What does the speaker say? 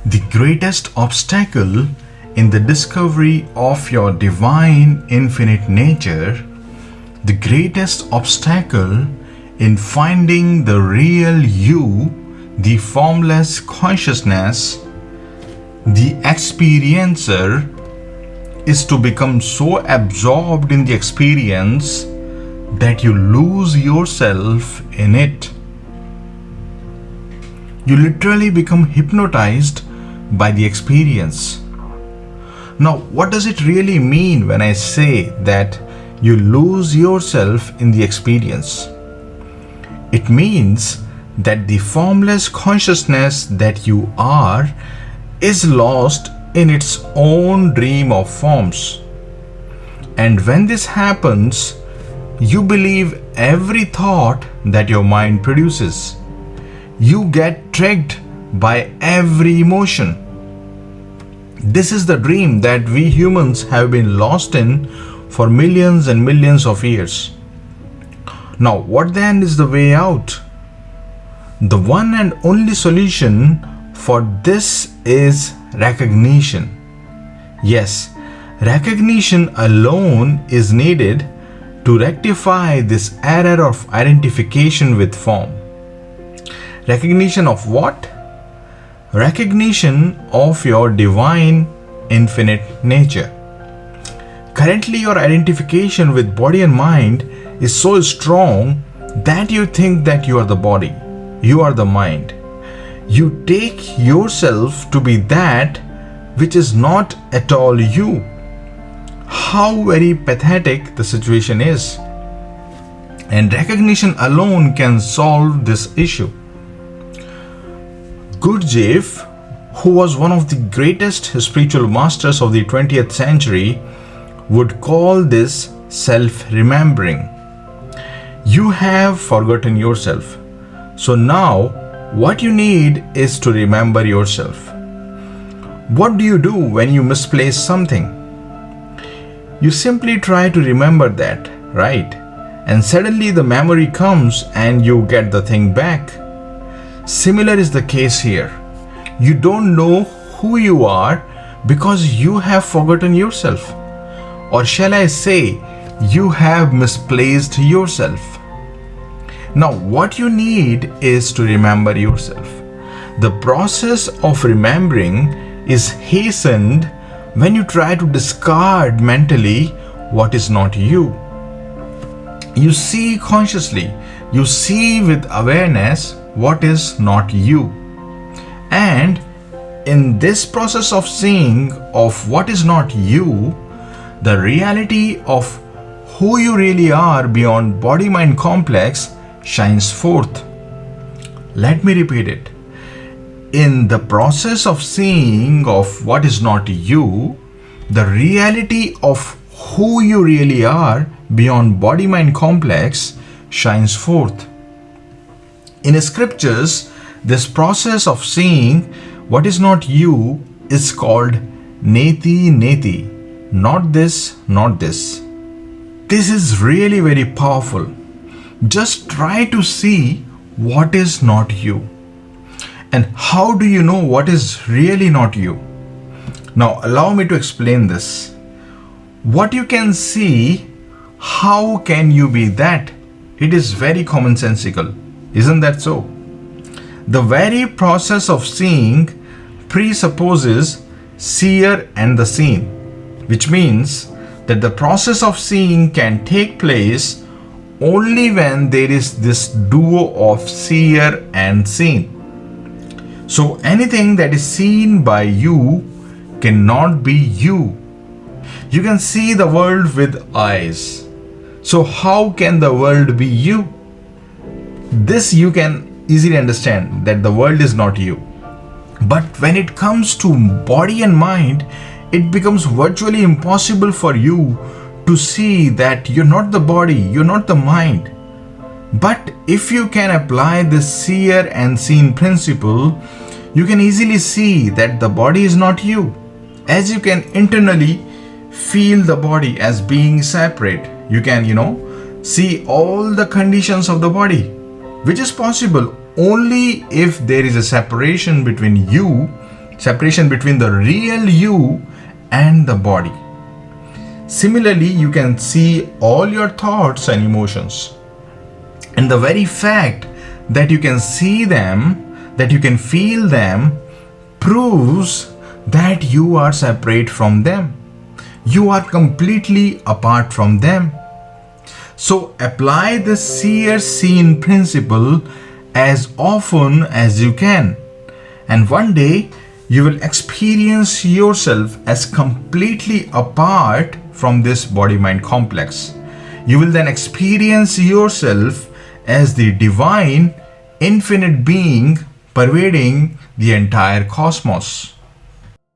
The greatest obstacle in the discovery of your divine infinite nature, the greatest obstacle in finding the real you, the formless consciousness, the experiencer, is to become so absorbed in the experience that you lose yourself in it. You literally become hypnotized by the experience. Now, what does it really mean when I say that you lose yourself in the experience? It means that the formless consciousness that you are is lost in its own dream of forms. And when this happens, you believe every thought that your mind produces. You get tricked by every emotion. This is the dream that we humans have been lost in for millions and millions of years. Now, what then is the way out? The one and only solution for this is recognition. Yes, recognition alone is needed to rectify this error of identification with form. Recognition of what? Recognition of your divine infinite nature. Currently, your identification with body and mind is so strong that you think that you are the body, you are the mind. You take yourself to be that which is not at all you. How very pathetic the situation is. And recognition alone can solve this issue. Gurdjieff, who was one of the greatest spiritual masters of the 20th century, would call this self-remembering. You have forgotten yourself. So now, what you need is to remember yourself. What do you do when you misplace something? You simply try to remember that, right? And suddenly the memory comes and you get the thing back. Similar is the case here. You don't know who you are because you have forgotten yourself. Or shall I say, you have misplaced yourself. Now, what you need is to remember yourself. The process of remembering is hastened when you try to discard mentally what is not you. You see consciously, you see with awareness what is not you. And in this process of seeing of what is not you, the reality of who you really are beyond body-mind complex shines forth. Let me repeat it. In the process of seeing of what is not you, the reality of who you really are beyond body-mind complex shines forth. In scriptures, this process of seeing what is not you is called neti neti. Not this, not this. This is really very powerful. Just try to see what is not you. And how do you know what is really not you? Now, allow me to explain this. What you can see, how can you be that? It is very commonsensical. Isn't that so? The very process of seeing presupposes seer and the seen, which means that the process of seeing can take place only when there is this duo of seer and seen. So anything that is seen by you cannot be you. You can see the world with eyes. So how can the world be you? This you can easily understand, that the world is not you. But when it comes to body and mind, it becomes virtually impossible for you to see that you're not the body, you're not the mind. But if you can apply this seer and seen principle, you can easily see that the body is not you, as you can internally feel the body as being separate. You can, see all the conditions of the body, which is possible only if there is a separation between you Separation between the real you and the body. Similarly, you can see all your thoughts and emotions. And the very fact that you can see them, that you can feel them, proves that you are separate from them. You are completely apart from them. So apply the seer-seen principle as often as you can. And one day you will experience yourself as completely apart from this body-mind complex. You will then experience yourself as the divine, infinite being pervading the entire cosmos.